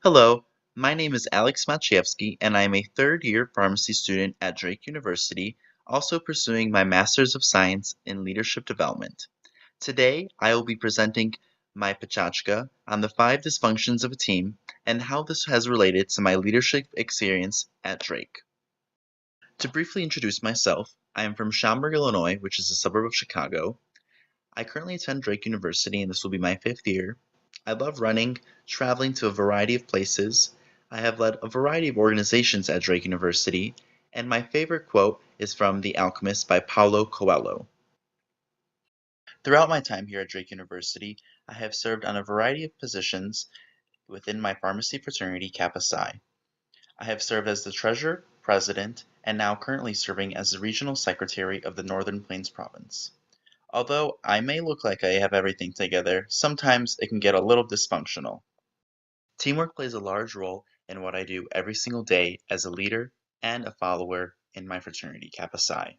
Hello, my name is Alex Maciejewski, and I am a third-year pharmacy student at Drake University, also pursuing my Master's of Science in Leadership Development. Today, I will be presenting my Pechakucha on the 5 dysfunctions of a team and how this has related to my leadership experience at Drake. To briefly introduce myself, I am from Schaumburg, Illinois, which is a suburb of Chicago. I currently attend Drake University, and this will be my 5th year. I love running, traveling to a variety of places. I have led a variety of organizations at Drake University, and my favorite quote is from The Alchemist by Paulo Coelho. Throughout my time here at Drake University, I have served on a variety of positions within my pharmacy fraternity, Kappa Psi. I have served as the treasurer, president, and now currently serving as the regional secretary of the Northern Plains province. Although I may look like I have everything together, sometimes it can get a little dysfunctional. Teamwork plays a large role in what I do every single day as a leader and a follower in my fraternity, Kappa Psi.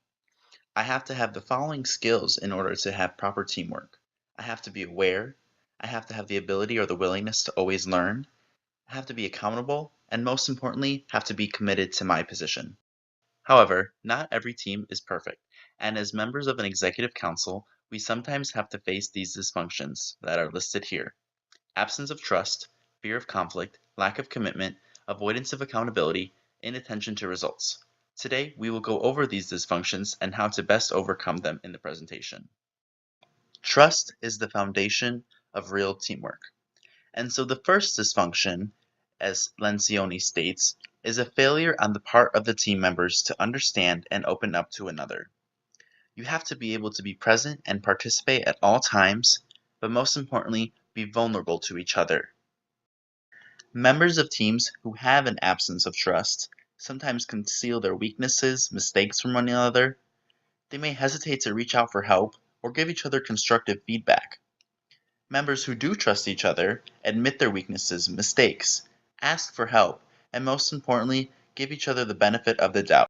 I have to have the following skills in order to have proper teamwork. I have to be aware, I have to have the ability or the willingness to always learn, I have to be accountable, and most importantly, have to be committed to my position. However, not every team is perfect, and as members of an executive council, we sometimes have to face these dysfunctions that are listed here: absence of trust, fear of conflict, lack of commitment, avoidance of accountability, inattention to results. Today, we will go over these dysfunctions and how to best overcome them in the presentation. Trust is the foundation of real teamwork. And so the first dysfunction, as Lencioni states, is a failure on the part of the team members to understand and open up to another. You have to be able to be present and participate at all times, but most importantly, be vulnerable to each other. Members of teams who have an absence of trust sometimes conceal their weaknesses, mistakes from one another. They may hesitate to reach out for help or give each other constructive feedback. Members who do trust each other admit their weaknesses, mistakes, ask for help, and most importantly, give each other the benefit of the doubt.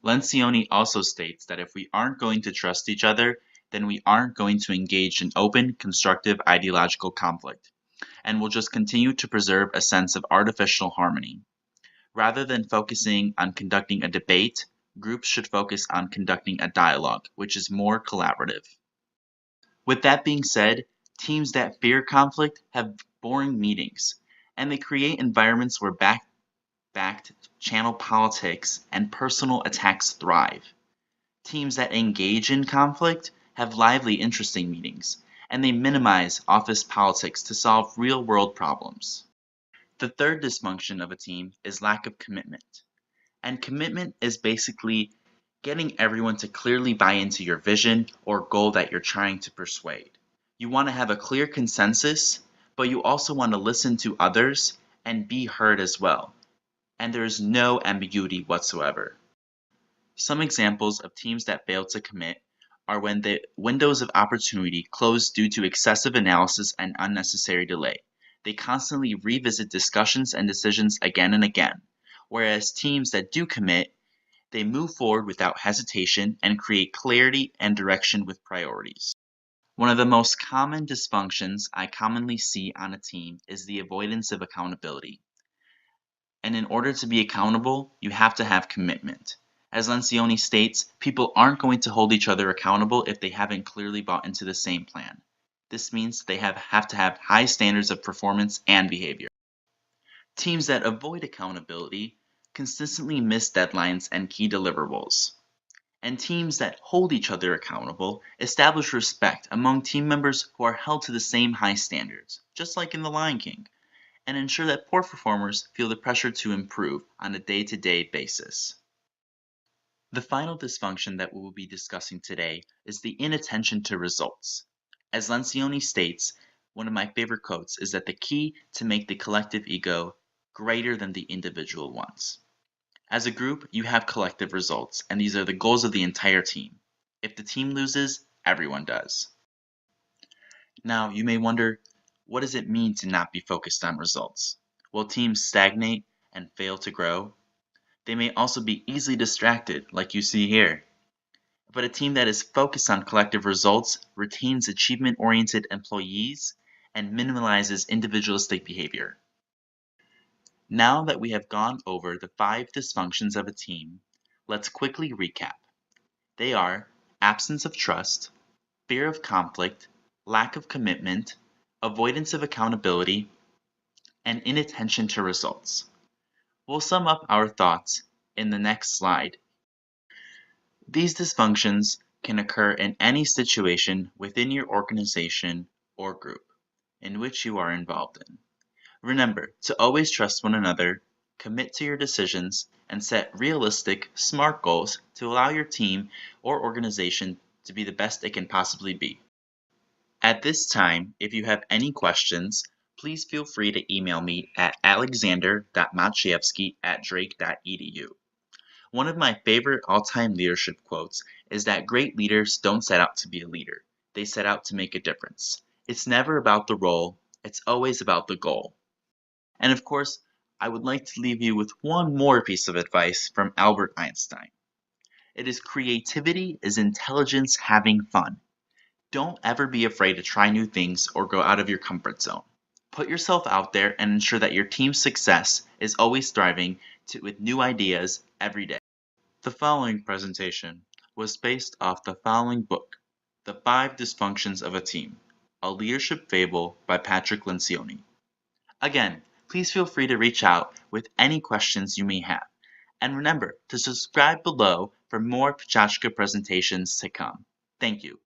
Lencioni also states that if we aren't going to trust each other, then we aren't going to engage in open, constructive ideological conflict, and will just continue to preserve a sense of artificial harmony. Rather than focusing on conducting a debate, groups should focus on conducting a dialogue, which is more collaborative. With that being said, teams that fear conflict have boring meetings, and they create environments where backed channel politics and personal attacks thrive. Teams that engage in conflict have lively, interesting meetings, and they minimize office politics to solve real-world problems. The third dysfunction of a team is lack of commitment. And commitment is basically getting everyone to clearly buy into your vision or goal that you're trying to persuade. You want to have a clear consensus, but you also want to listen to others and be heard as well. And there is no ambiguity whatsoever. Some examples of teams that fail to commit are when the windows of opportunity close due to excessive analysis and unnecessary delay. They constantly revisit discussions and decisions again and again, whereas teams that do commit, they move forward without hesitation and create clarity and direction with priorities. One of the most common dysfunctions I commonly see on a team is the avoidance of accountability. And in order to be accountable, you have to have commitment. As Lencioni states, people aren't going to hold each other accountable if they haven't clearly bought into the same plan. This means they have to have high standards of performance and behavior. Teams that avoid accountability consistently miss deadlines and key deliverables. And teams that hold each other accountable establish respect among team members who are held to the same high standards, just like in The Lion King, and ensure that poor performers feel the pressure to improve on a day-to-day basis. The final dysfunction that we will be discussing today is the inattention to results. As Lencioni states, one of my favorite quotes is that the key to make the collective ego greater than the individual ones. As a group, you have collective results, and these are the goals of the entire team. If the team loses, everyone does. Now, you may wonder, what does it mean to not be focused on results? Will teams stagnate and fail to grow? They may also be easily distracted, like you see here. But a team that is focused on collective results retains achievement-oriented employees and minimalizes individualistic behavior. Now that we have gone over the 5 dysfunctions of a team, let's quickly recap. They are absence of trust, fear of conflict, lack of commitment, avoidance of accountability, and inattention to results. We'll sum up our thoughts in the next slide. These dysfunctions can occur in any situation within your organization or group in which you are involved in. Remember to always trust one another, commit to your decisions, and set realistic, smart goals to allow your team or organization to be the best it can possibly be. At this time, if you have any questions, please feel free to email me at alexander.maciejewski@drake.edu. One of my favorite all-time leadership quotes is that great leaders don't set out to be a leader. They set out to make a difference. It's never about the role, it's always about the goal. And of course, I would like to leave you with one more piece of advice from Albert Einstein. It is creativity is intelligence having fun. Don't ever be afraid to try new things or go out of your comfort zone. Put yourself out there and ensure that your team's success is always thriving with new ideas every day. The following presentation was based off the following book, The 5 Dysfunctions of a Team, a leadership fable by Patrick Lencioni. Again, please feel free to reach out with any questions you may have. And remember to subscribe below for more Pechakucha presentations to come. Thank you.